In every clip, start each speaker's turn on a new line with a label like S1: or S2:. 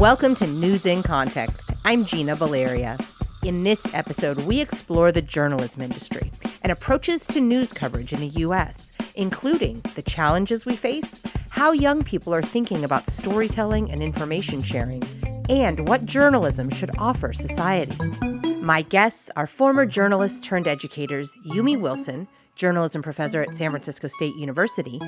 S1: Welcome to News in Context. I'm Gina Valeria. In this episode, we explore the journalism industry and approaches to news coverage in the U.S., including the challenges we face, how young people are thinking about storytelling and information sharing, and what journalism should offer society. My guests are former journalists turned educators Yumi Wilson, journalism professor at San Francisco State University,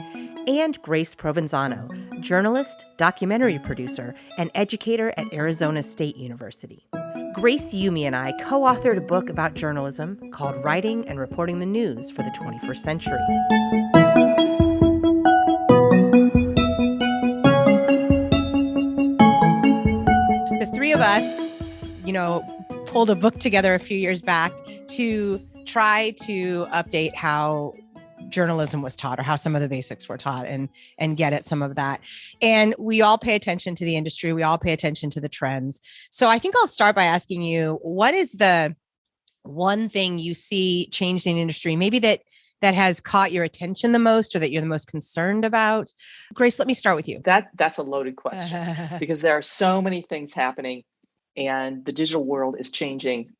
S1: and Grace Provenzano, journalist, documentary producer, and educator at Arizona State University. Grace, Yumi, and I co-authored a book about journalism called Writing and Reporting the News for the 21st Century. The three of us, pulled a book together a few years back to try to update how journalism was taught or how some of the basics were taught and get at some of that. And we all pay attention to the industry. We all pay attention to the trends. So I think I'll start by asking you, what is the one thing you see changed in the industry, maybe that has caught your attention the most or that you're the most concerned about? Grace, let me start with you.
S2: That's a loaded question because there are so many things happening and the digital world is changing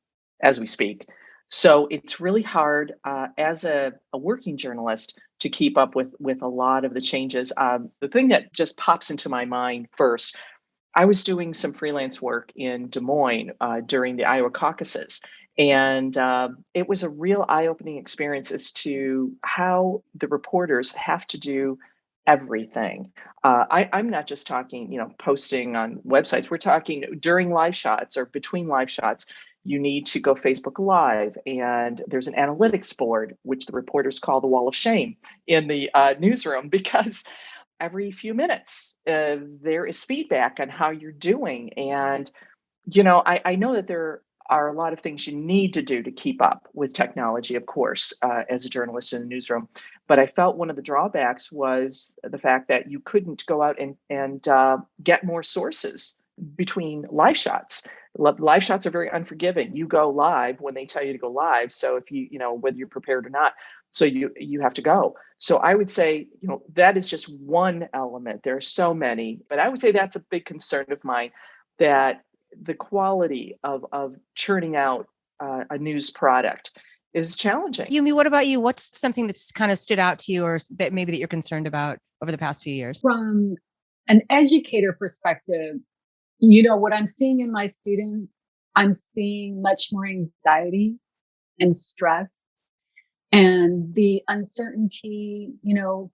S2: as we speak. So it's really hard as a working journalist to keep up with a lot of the changes. The thing that just pops into my mind first, I was doing some freelance work in Des Moines during the Iowa caucuses. And it was a real eye-opening experience as to how the reporters have to do everything. I'm not just talking, posting on websites. We're talking during live shots or between live shots. You need to go Facebook Live, and there's an analytics board, which the reporters call the wall of shame in the newsroom, because every few minutes there is feedback on how you're doing. And, I know that there are a lot of things you need to do to keep up with technology, of course, as a journalist in a newsroom. But I felt one of the drawbacks was the fact that you couldn't go out and get more sources between live shots. Live shots are very unforgiving. You go live when they tell you to go live. So if whether you're prepared or not, so you have to go. So I would say, that is just one element. There are so many, but I would say that's a big concern of mine, that the quality of churning out a news product is challenging.
S1: Yumi, what about you? What's something that's kind of stood out to you or that maybe that you're concerned about over the past few years?
S3: From an educator perspective, what I'm seeing in my students, I'm seeing much more anxiety and stress and the uncertainty,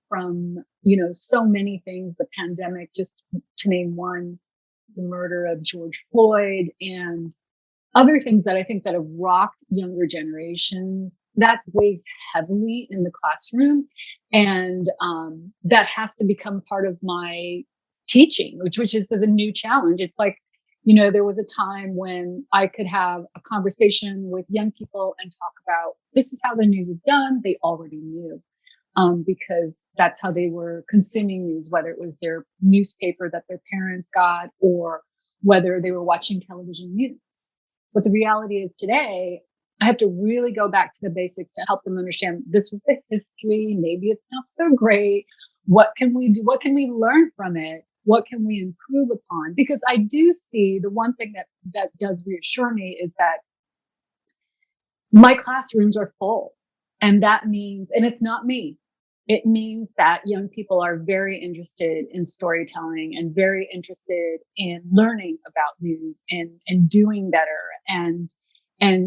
S3: from, so many things, the pandemic, just to name one, the murder of George Floyd and other things that I think that have rocked younger generations. That weighs heavily in the classroom. And that has to become part of my teaching, which is the new challenge. It's like, there was a time when I could have a conversation with young people and talk about, this is how the news is done. They already knew, because that's how they were consuming news, whether it was their newspaper that their parents got or whether they were watching television news. But the reality is today, I have to really go back to the basics to help them understand this was the history. Maybe it's not so great. What can we do? What can we learn from it? What can we improve upon? Because I do see the one thing that does reassure me is that my classrooms are full. And that means, and it's not me, it means that young people are very interested in storytelling and very interested in learning about news and doing better and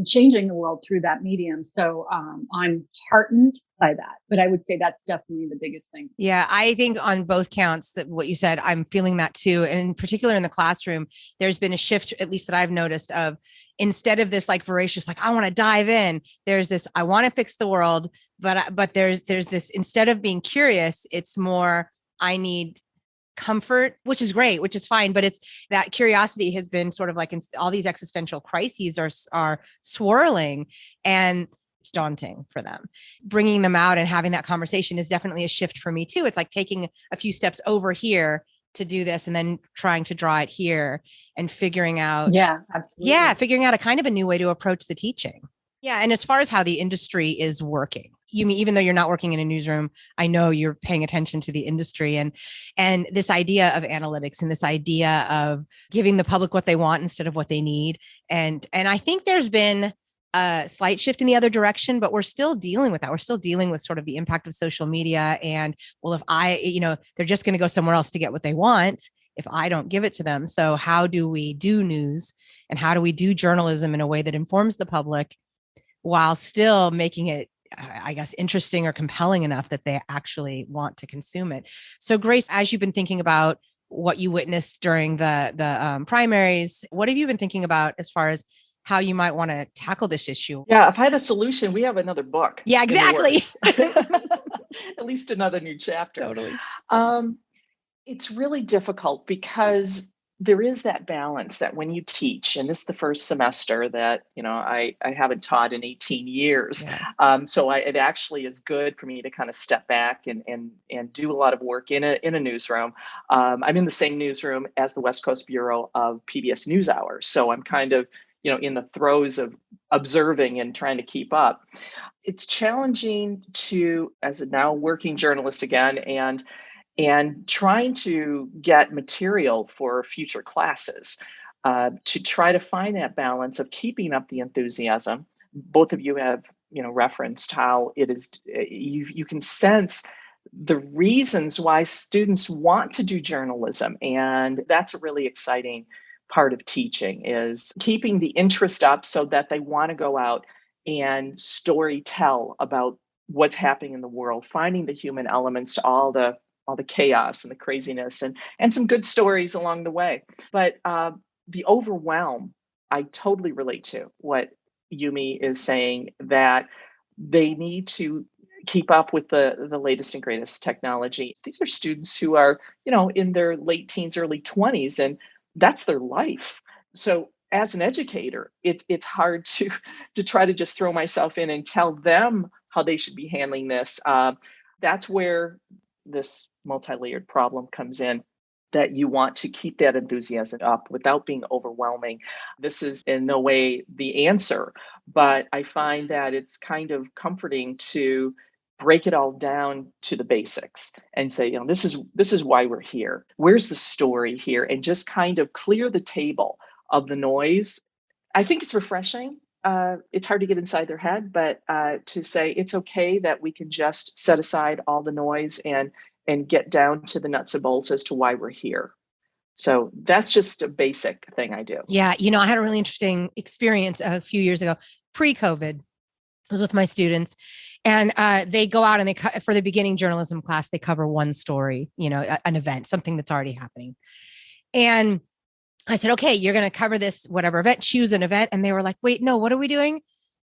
S3: changing the world through that medium. So I'm heartened by that, but I would say that's definitely the biggest thing.
S1: Yeah, I think on both counts that what you said, I'm feeling that too. And in particular in the classroom, there's been a shift, at least that I've noticed, of instead of this like voracious, like I want to dive in, there's this, I want to fix the world, but there's this, instead of being curious, it's more, I need comfort, which is great, which is fine. But it's that curiosity has been sort of like all these existential crises are swirling and it's daunting for them. Bringing them out and having that conversation is definitely a shift for me too. It's like taking a few steps over here to do this and then trying to draw it here and figuring out.
S3: Yeah, absolutely.
S1: Yeah. Figuring out a kind of a new way to approach the teaching. Yeah. And as far as how the industry is working, Yumi, even though you're not working in a newsroom, I know you're paying attention to the industry and this idea of analytics and this idea of giving the public what they want instead of what they need. And I think there's been a slight shift in the other direction, but we're still dealing with that. We're still dealing with sort of the impact of social media. And well, if they're just going to go somewhere else to get what they want if I don't give it to them. So how do we do news and how do we do journalism in a way that informs the public while still making it, I guess, interesting or compelling enough that they actually want to consume it? So Grace, as you've been thinking about what you witnessed during the primaries, what have you been thinking about as far as how you might want to tackle this issue?
S2: Yeah, if I had a solution, we have another book.
S1: Yeah, exactly.
S2: At least another new chapter.
S1: Totally.
S2: It's really difficult because there is that balance that when you teach, and this is the first semester that, I haven't taught in 18 years.
S1: Yeah.
S2: So it actually is good for me to kind of step back and do a lot of work in a newsroom. I'm in the same newsroom as the West Coast Bureau of PBS NewsHour. So I'm kind of, in the throes of observing and trying to keep up. It's challenging as a now working journalist again, and trying to get material for future classes to try to find that balance of keeping up the enthusiasm. Both of you have, referenced how it is, you can sense the reasons why students want to do journalism. And that's a really exciting part of teaching, is keeping the interest up so that they want to go out and story tell about what's happening in the world, finding the human elements to all the chaos and the craziness, and some good stories along the way. But the overwhelm, I totally relate to what Yumi is saying, that they need to keep up with the latest and greatest technology. These are students who are, in their late teens, early 20s, and that's their life. So as an educator, it's hard to try to just throw myself in and tell them how they should be handling this. That's where this multi-layered problem comes in, that you want to keep that enthusiasm up without being overwhelming. This is in no way the answer, but I find that it's kind of comforting to break it all down to the basics and say, this is why we're here. Where's the story here? And just kind of clear the table of the noise. I think it's refreshing. It's hard to get inside their head, but to say it's okay that we can just set aside all the noise and get down to the nuts and bolts as to why we're here. So that's just a basic thing I do.
S1: Yeah. I had a really interesting experience a few years ago, pre-COVID. I was with my students, and they go out and for the beginning journalism class, they cover one story, an event, something that's already happening. And I said, okay, you're going to cover this, whatever event, choose an event. And they were like, wait, no, what are we doing?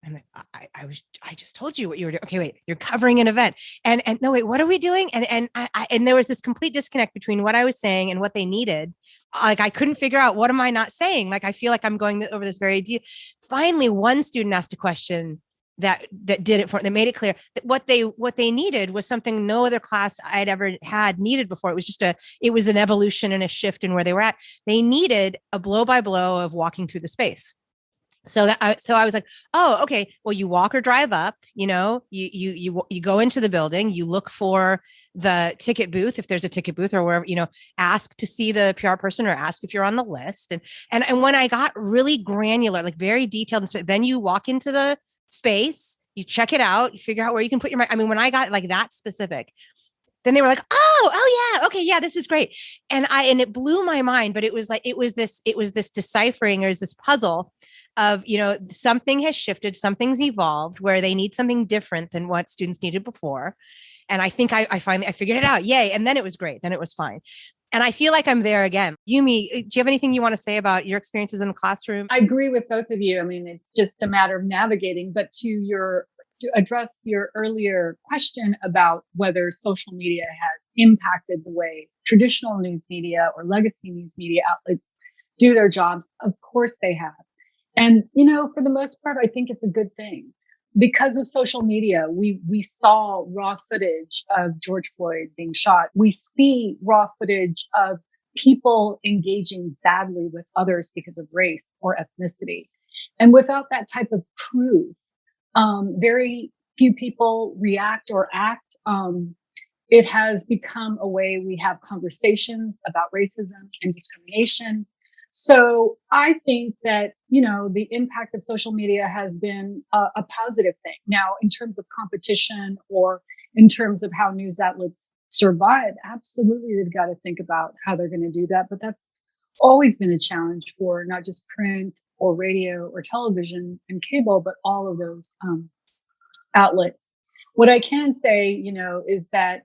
S1: I'm like, I just told you what you were doing. Okay, wait, you're covering an event. And no, wait, what are we doing? And there was this complete disconnect between what I was saying and what they needed. Like, I couldn't figure out, what am I not saying? Like, I feel like I'm going over this very deep. Finally, one student asked a question that did it that made it clear that what they needed was something no other class I'd ever had needed before. It was it was an evolution and a shift in where they were at. They needed a blow by blow of walking through the space. So I was like, oh, okay. Well, you walk or drive up, you go into the building, you look for the ticket booth, if there's a ticket booth or wherever, ask to see the PR person or ask if you're on the list. And when I got really granular, like very detailed, then you walk into the space, you check it out, you figure out where you can put your mic. I mean, when I got like that specific, then they were like, oh yeah, okay, yeah, this is great. And it blew my mind, but it was this deciphering, or is this puzzle of, something has shifted, something's evolved where they need something different than what students needed before. And I think I finally figured it out. Yay. And then it was great. Then it was fine. And I feel like I'm there again. Yumi, do you have anything you want to say about your experiences in the classroom?
S3: I agree with both of you. I mean, it's just a matter of navigating, but to address your earlier question about whether social media has impacted the way traditional news media or legacy news media outlets do their jobs, of course they have. And, for the most part, I think it's a good thing. Because of social media, we saw raw footage of George Floyd being shot. We see raw footage of people engaging badly with others because of race or ethnicity. And without that type of proof, very few people react or act. It has become a way we have conversations about racism and discrimination. So I think that, the impact of social media has been a positive thing. Now, in terms of competition or in terms of how news outlets survive, absolutely they've got to think about how they're going to do that. But that's always been a challenge for not just print or radio or television and cable, but all of those outlets. What I can say, is that,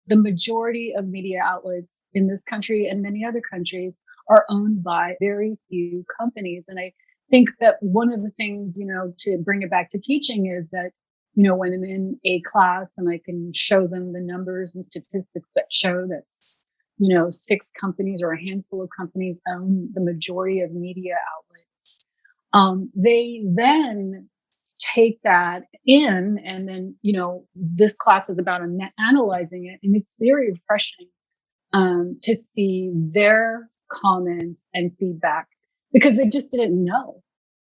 S3: the majority of media outlets in this country and many other countries are owned by very few companies. And I think that one of the things, to bring it back to teaching is that, when I'm in a class and I can show them the numbers and statistics that show that, 6 companies or a handful of companies own the majority of media outlets. They then take that in, and then, this class is about analyzing it. And it's very refreshing to see their comments and feedback, because they just didn't know,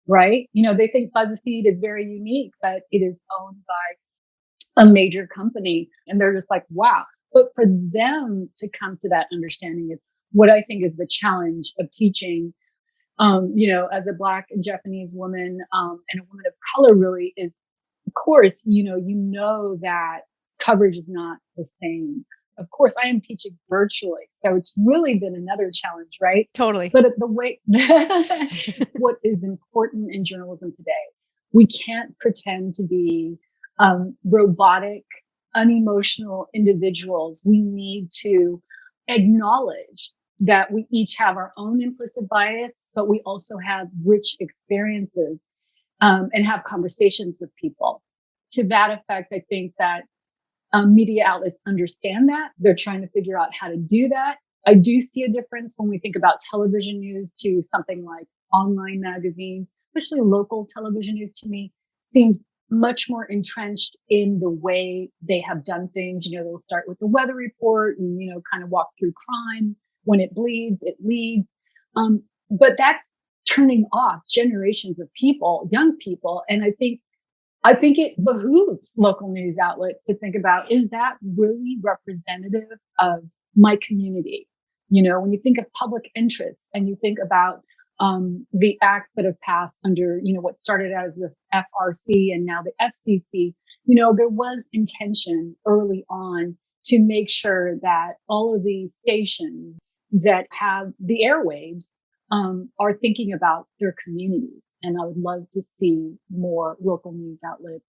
S3: right? They think BuzzFeed is very unique, but it is owned by a major company. And they're just like, wow. But for them to come to that understanding is what I think is the challenge of teaching. As a Black and Japanese woman, and a woman of color, really is, of course, that coverage is not the same. Of course, I am teaching virtually, so it's really been another challenge, right?
S1: Totally.
S3: But the way, what is important in journalism today, we can't pretend to be robotic, unemotional individuals. We need to acknowledge that we each have our own implicit bias, but we also have rich experiences and have conversations with people. To that effect, I think that media outlets understand that. They're trying to figure out how to do that. I do see a difference when we think about television news to something like online magazines, especially local television news. To me, seems much more entrenched in the way they have done things. They'll start with the weather report and, kind of walk through crime. When it bleeds, it leads. But that's turning off generations of people, young people. And I think it behooves local news outlets to think about, is that really representative of my community? When you think of public interest and you think about the acts that have passed under, what started out as the FRC and now the FCC, there was intention early on to make sure that all of these stations that have the airwaves are thinking about their communities. And I would love to see more local news outlets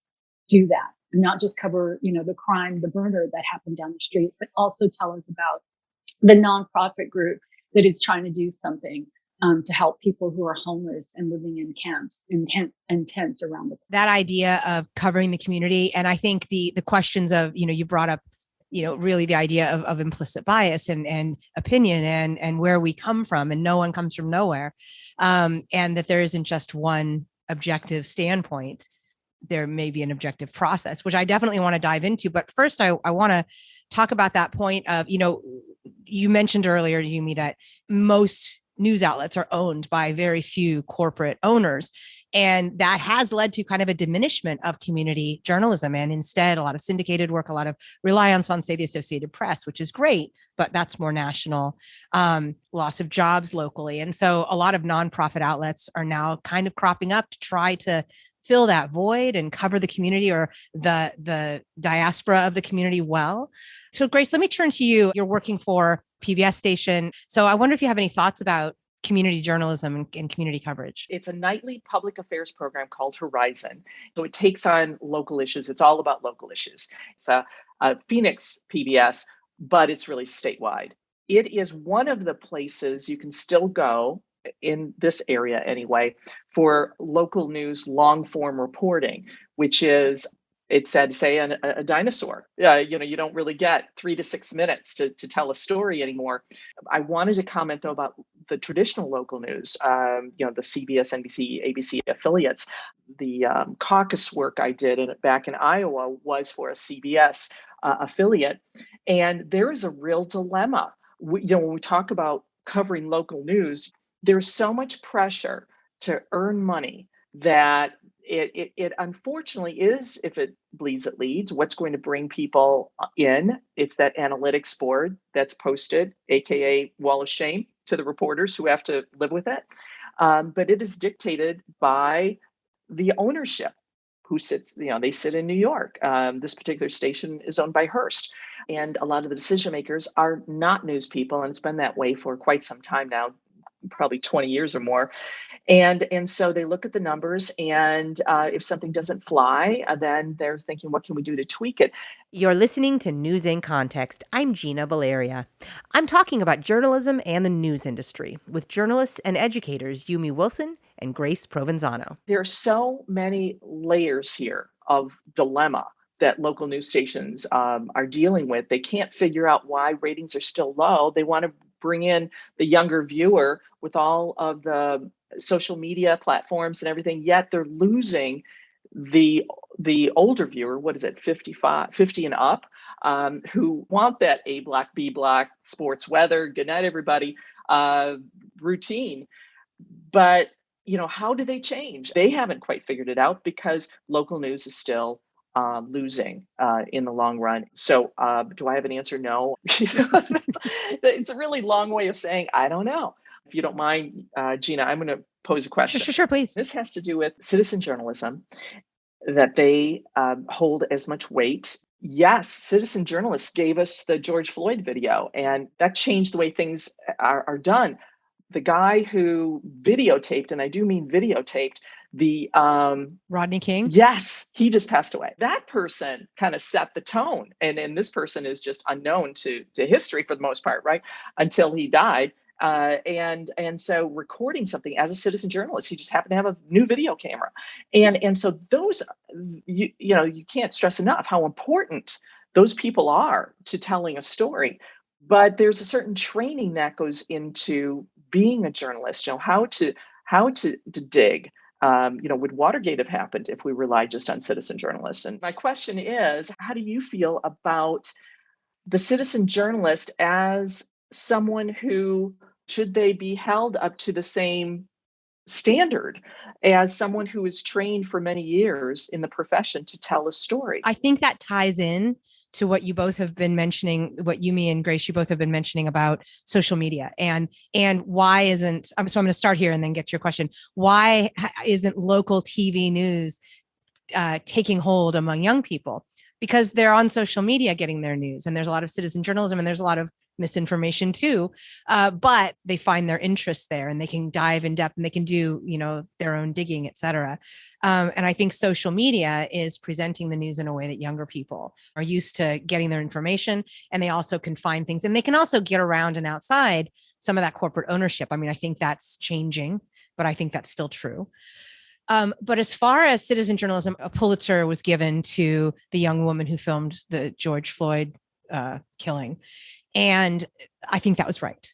S3: do that, and not just cover, the crime, the murder that happened down the street, but also tell us about the nonprofit group that is trying to do something to help people who are homeless and living in camps and tents around the place.
S1: That idea of covering the community. And I think the questions of, you brought up, really the idea of implicit bias and opinion and where we come from, and no one comes from nowhere. And that there isn't just one objective standpoint. There may be an objective process, which I definitely want to dive into. But first, I want to talk about that point of, you mentioned earlier, Yumi, that most news outlets are owned by very few corporate owners. And that has led to kind of a diminishment of community journalism. And instead, a lot of syndicated work, a lot of reliance on, say, the Associated Press, which is great, but that's more national, loss of jobs locally. And so a lot of nonprofit outlets are now kind of cropping up to try to fill that void and cover the community or the diaspora of the community well. So Grace, let me turn to you. You're working for PBS station. So I wonder if you have any thoughts about community journalism and community coverage.
S2: It's a nightly public affairs program called Horizon. So it takes on local issues. It's all about local issues. It's a Phoenix PBS, but it's really statewide. It is one of the places you can still go in this area anyway for local news long form reporting, which is, it's sad to say, a dinosaur. You don't really get 3 to 6 minutes to tell a story anymore. I wanted to comment though about the traditional local news, the CBS, NBC, ABC affiliates. The caucus work I did back in Iowa was for a CBS affiliate. And there is a real dilemma. When we talk about covering local news, there's so much pressure to earn money that it unfortunately is, if it bleeds, it leads. What's going to bring people in? It's that analytics board that's posted, AKA wall of shame, to the reporters who have to live with it. But it is dictated by the ownership who sits, they sit in New York. This particular station is owned by Hearst. And a lot of the decision makers are not news people. And it's been that way for quite some time now, probably 20 years or more. And so they look at the numbers, and if something doesn't fly, then they're thinking, what can we do to tweak it?
S1: You're listening to News in Context. I'm Gina Valeria. I'm talking about journalism and the news industry with journalists and educators Yumi Wilson and Grace Provenzano.
S2: There are so many layers here of dilemma that local news stations are dealing with. They can't figure out why ratings are still low. They want to bring in the younger viewer with all of the social media platforms and everything, yet they're losing the older viewer. What is it, 50 and up, who want that A block, B block, sports, weather, good night everybody, routine. But how do they change? They haven't quite figured it out, because local news is still losing in the long run. So do I have an answer? No. It's a really long way of saying, I don't know. If you don't mind, Gina, I'm going to pose a question.
S1: Sure, please.
S2: This has to do with citizen journalism, that they hold as much weight. Yes, citizen journalists gave us the George Floyd video, and that changed the way things are done. The guy who videotaped, and I do mean videotaped, the
S1: Rodney King?
S2: Yes, he just passed away. That person kind of set the tone. And this person is just unknown to history for the most part, right? Until he died. And so recording something as a citizen journalist, he just happened to have a new video camera. And so those, you can't stress enough how important those people are to telling a story. But there's a certain training that goes into being a journalist, how to dig. Would Watergate have happened if we relied just on citizen journalists? And my question is, how do you feel about the citizen journalist as someone who, should they be held up to the same standard as someone who is trained for many years in the profession to tell a story?
S1: I think that ties in to what you both have been mentioning, what Yumi and Grace, you both have been mentioning about social media and why isn't, so I'm going to start here and then get to your question. Why isn't local TV news taking hold among young people? Because they're on social media getting their news, and there's a lot of citizen journalism, and there's a lot of misinformation too, but they find their interest there, and they can dive in depth, and they can do their own digging, etc. And I think social media is presenting the news in a way that younger people are used to getting their information, and they also can find things, and they can also get around and outside some of that corporate ownership. I mean, I think that's changing, but I think that's still true. But as far as citizen journalism, a Pulitzer was given to the young woman who filmed the George Floyd killing. And I think that was right.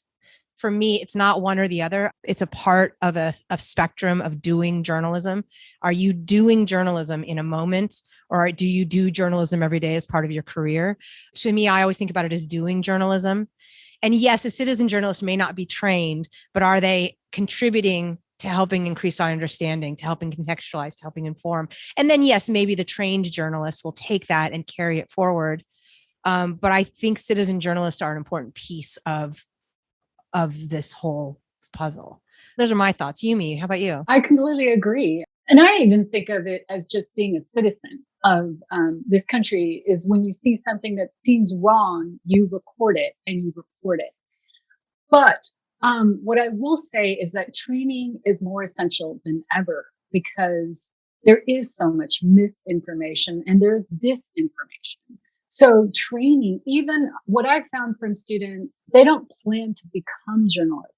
S1: For me, it's not one or the other. It's a part of a spectrum of doing journalism. Are you doing journalism in a moment, or do you do journalism every day as part of your career? To me, I always think about it as doing journalism. And yes, a citizen journalist may not be trained, but are they contributing to helping increase our understanding, to helping contextualize, to helping inform? And then, yes, maybe the trained journalist will take that and carry it forward. But I think citizen journalists are an important piece of this whole puzzle. Those are my thoughts. Yumi, how about you?
S3: I completely agree. And I even think of it as just being a citizen of this country, is when you see something that seems wrong, you record it and you report it. But what I will say is that training is more essential than ever, because there is so much misinformation and there is disinformation. So training, even what I've found from students, they don't plan to become journalists,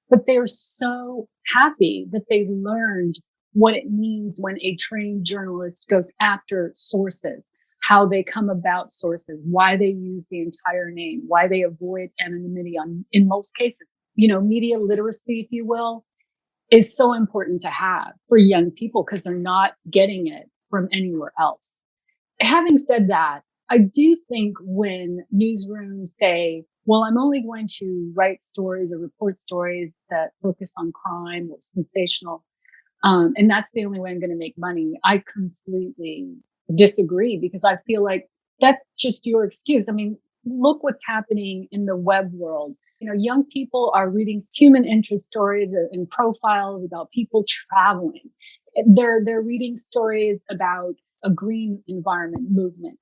S3: but they're so happy that they learned what it means when a trained journalist goes after sources, how they come about sources, why they use the entire name, why they avoid anonymity in most cases. Media literacy, if you will, is so important to have for young people, because they're not getting it from anywhere else. Having said that, I do think when newsrooms say, well, I'm only going to write stories or report stories that focus on crime or sensational, And that's the only way I'm going to make money. I completely disagree because I feel like that's just your excuse. I mean, look what's happening in the web world. You know, young people are reading human interest stories and profiles about people traveling. They're reading stories about a green environment movement.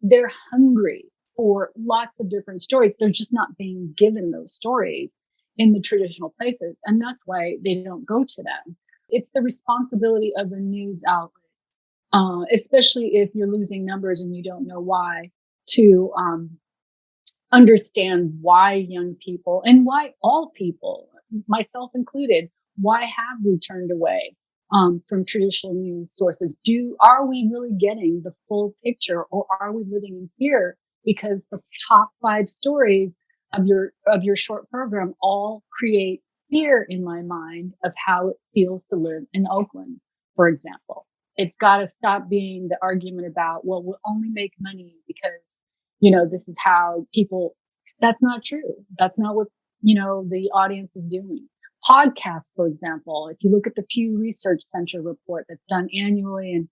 S3: They're hungry for lots of different stories. They're just not being given those stories in the traditional places, and that's why they don't go to them. It's the responsibility of a news outlet, especially if you're losing numbers and you don't know why, to understand why young people and why all people, myself included, why have we turned away from traditional news sources? Are we really getting the full picture, or are we living in fear because the top 5 stories of your short program all create fear in my mind of how it feels to live in Oakland, for example? It's got to stop being the argument about, well, we'll only make money because, you know, this is how people. That's not true. That's not what, you know, the audience is doing. Podcasts, for example, if you look at the Pew Research Center report that's done annually, and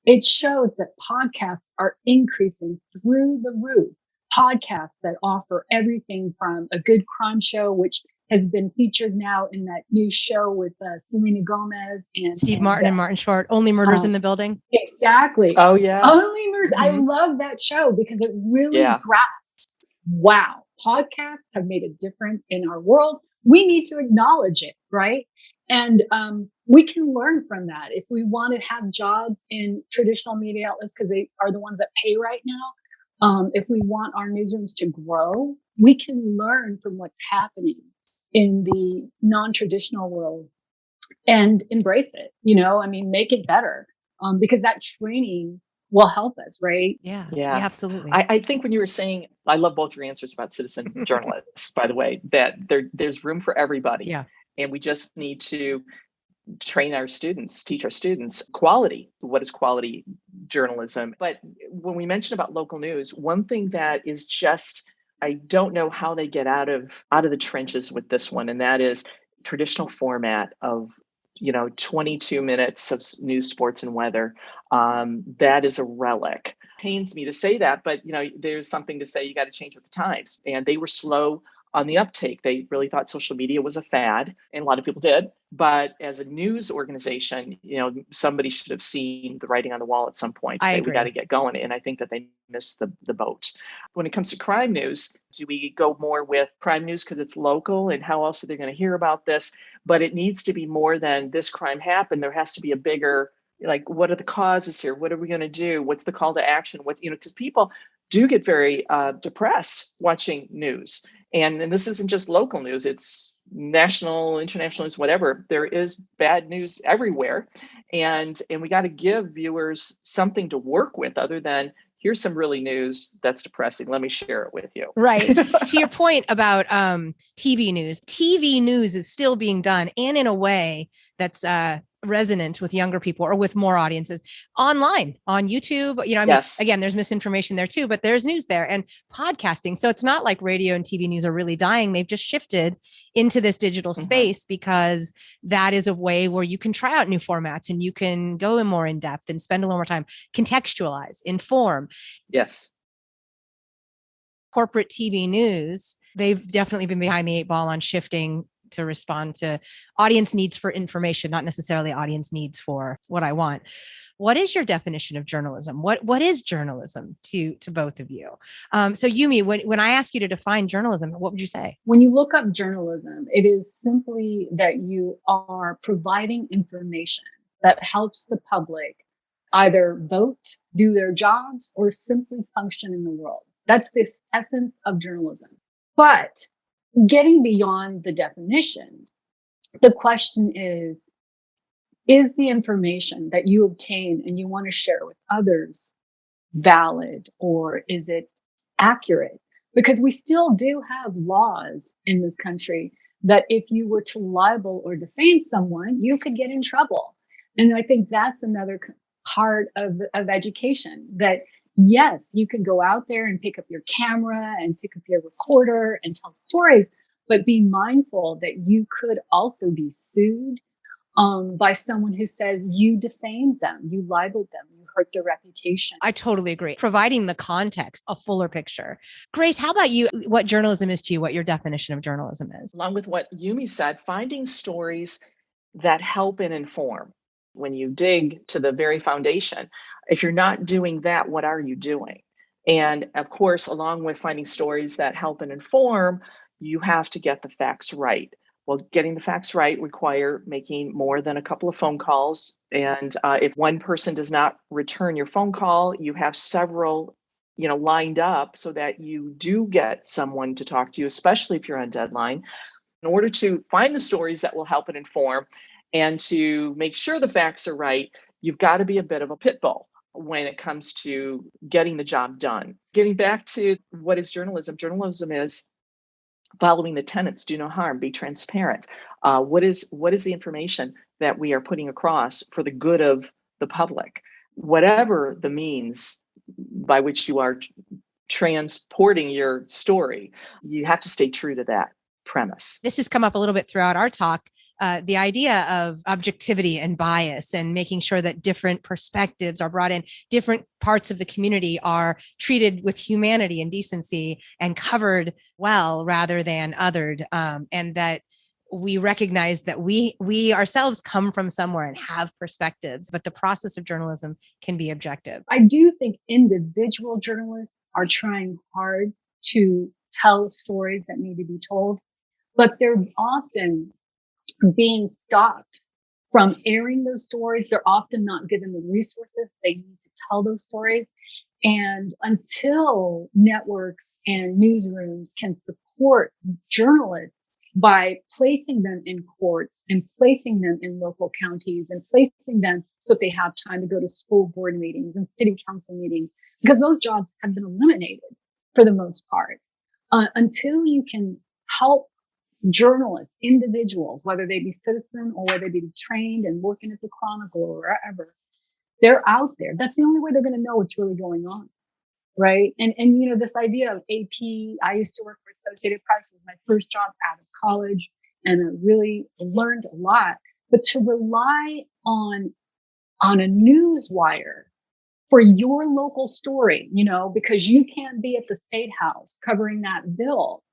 S3: it shows that podcasts are increasing through the roof. Podcasts that offer everything from a good crime show, which has been featured now in that new show with Selena Gomez and
S1: Steve Martin and Martin Short, Only Murders in the Building.
S3: Exactly.
S2: Oh, yeah.
S3: Only Murders. I
S2: Mhm.
S3: love that show because it really
S2: Yeah.
S3: grasps, wow, podcasts have made a difference in our world. We need to acknowledge it, right? And we can learn from that. If we want to have jobs in traditional media outlets because they are the ones that pay right now, if we want our newsrooms to grow, we can learn from what's happening in the non-traditional world and embrace it. You know, I mean, make it better, because that training will help us, right?
S1: Yeah,
S2: Yeah.
S1: absolutely.
S2: I think when you were saying, I love both your answers about citizen journalists, by the way, that there's room for everybody.
S1: Yeah.
S2: And we just need to train our students, teach our students quality. What is quality journalism? But when we mention about local news, one thing that is just, I don't know how they get out of the trenches with this one, and that is traditional format of 22 minutes of news, sports, and weather. That is a relic. Pains me to say that, but there's something to say. You got to change with the times, and they were slow on the uptake. They really thought social media was a fad, and a lot of people did. But as a news organization, somebody should have seen the writing on the wall at some point to
S1: I
S2: say
S1: agree.
S2: we got to get going. And I think that they missed the boat. When it comes to crime news, do we go more with crime news because it's local, and how else are they going to hear about this? But it needs to be more than this crime happened. There has to be a bigger, like, what are the causes here? What are we going to do? What's the call to action? Because people do get very depressed watching news. And this isn't just local news, it's national, international news, whatever. There is bad news everywhere. And we got to give viewers something to work with other than, here's some really news that's depressing. Let me share it with you.
S1: Right. To your point about TV news is still being done, and in a way that's resonant with younger people or with more audiences online on YouTube.
S2: Yes.
S1: Again, there's misinformation there too, but there's news there, and podcasting. So it's not like radio and TV news are really dying. They've just shifted into this digital space because that is a way where you can try out new formats and you can go in more in depth and spend a little more time, contextualize, inform.
S2: Yes.
S1: Corporate TV news, they've definitely been behind the 8 ball on shifting to respond to audience needs for information, not necessarily audience needs for what I want. What is your definition of journalism? What is journalism to both of you? So Yumi, when I ask you to define journalism, what would you say?
S3: When you look up journalism, it is simply that you are providing information that helps the public either vote, do their jobs, or simply function in the world. That's the essence of journalism. But getting beyond the definition, the question is the information that you obtain and you want to share with others valid, or is it accurate? Because we still do have laws in this country that if you were to libel or defame someone, you could get in trouble. And I think that's another part of education, that yes, you can go out there and pick up your camera and pick up your recorder and tell stories, but be mindful that you could also be sued, by someone who says you defamed them, you libeled them, you hurt their reputation.
S1: I totally agree. Providing the context, a fuller picture. Grace, how about you? What journalism is to you, what your definition of journalism is?
S2: Along with what Yumi said, finding stories that help and inform. When you dig to the very foundation, if you're not doing that, what are you doing? And of course, along with finding stories that help and inform, you have to get the facts right. Well, getting the facts right require making more than a couple of phone calls. And if one person does not return your phone call, you have several, lined up so that you do get someone to talk to you, especially if you're on deadline, in order to find the stories that will help and inform and to make sure the facts are right. You've got to be a bit of a pit bull when it comes to getting the job done. Getting back to what is journalism, journalism is following the tenets: do no harm, be transparent. What is the information that we are putting across for the good of the public? Whatever the means by which you are transporting your story, you have to stay true to that premise.
S1: This has come up a little bit throughout our talk. The idea of objectivity and bias and making sure that different perspectives are brought in, different parts of the community are treated with humanity and decency and covered well rather than othered. And that we recognize that we ourselves come from somewhere and have perspectives, but the process of journalism can be objective.
S3: I do think individual journalists are trying hard to tell stories that need to be told, but they're often being stopped from airing those stories. They're often not given the resources they need to tell those stories. And until networks and newsrooms can support journalists by placing them in courts and placing them in local counties and placing them so they have time to go to school board meetings and city council meetings, because those jobs have been eliminated for the most part, until you can help journalists, individuals, whether they be citizen or whether they be trained and working at the Chronicle or wherever, they're out there. That's the only way they're going to know what's really going on, right? And this idea of AP, I used to work for Associated Press. It was my first job out of college, and I really learned a lot. But to rely on a news wire for your local story, because you can't be at the State House covering that bill,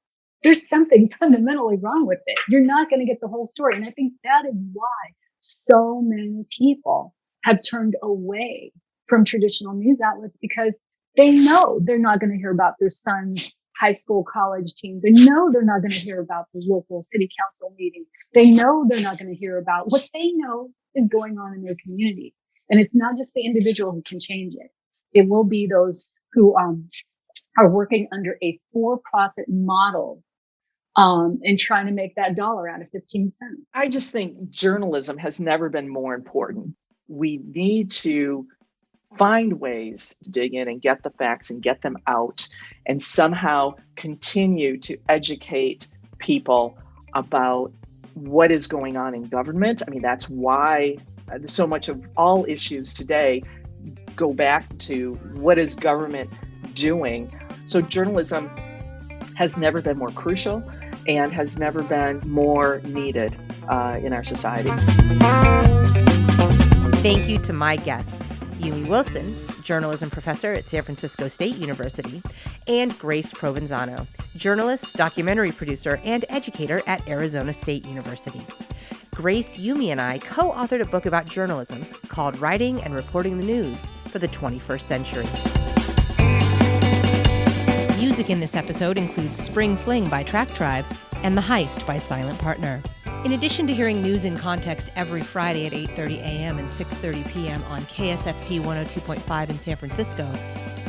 S3: there's something fundamentally wrong with it. You're not going to get the whole story. And I think that is why so many people have turned away from traditional news outlets, because they know they're not going to hear about their son's high school, college team. They know they're not going to hear about the local city council meeting. They know they're not going to hear about what they know is going on in their community. And it's not just the individual who can change it. It will be those who are working under a for-profit model and trying to make that dollar out of 15 cents.
S2: I just think journalism has never been more important. We need to find ways to dig in and get the facts and get them out and somehow continue to educate people about what is going on in government. I mean, that's why so much of all issues today go back to what is government doing. So journalism has never been more crucial and has never been more needed in our society.
S1: Thank you to my guests, Yumi Wilson, journalism professor at San Francisco State University, and Grace Provenzano, journalist, documentary producer, and educator at Arizona State University. Grace, Yumi, and I co-authored a book about journalism called Writing and Reporting the News for the 21st Century. Music in this episode includes Spring Fling by Track Tribe and The Heist by Silent Partner. In addition to hearing News in Context every Friday at 8:30 a.m. and 6:30 p.m. on KSFP 102.5 in San Francisco,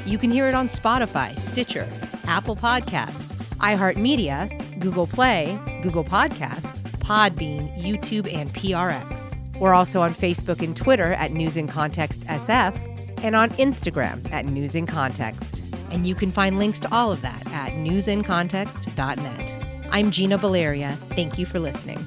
S1: you can hear it on Spotify, Stitcher, Apple Podcasts, iHeartMedia, Google Play, Google Podcasts, Podbean, YouTube, and PRX. We're also on Facebook and Twitter at News in Context SF and on Instagram at News in Context. And you can find links to all of that at newsincontext.net. I'm Gina Valeria. Thank you for listening.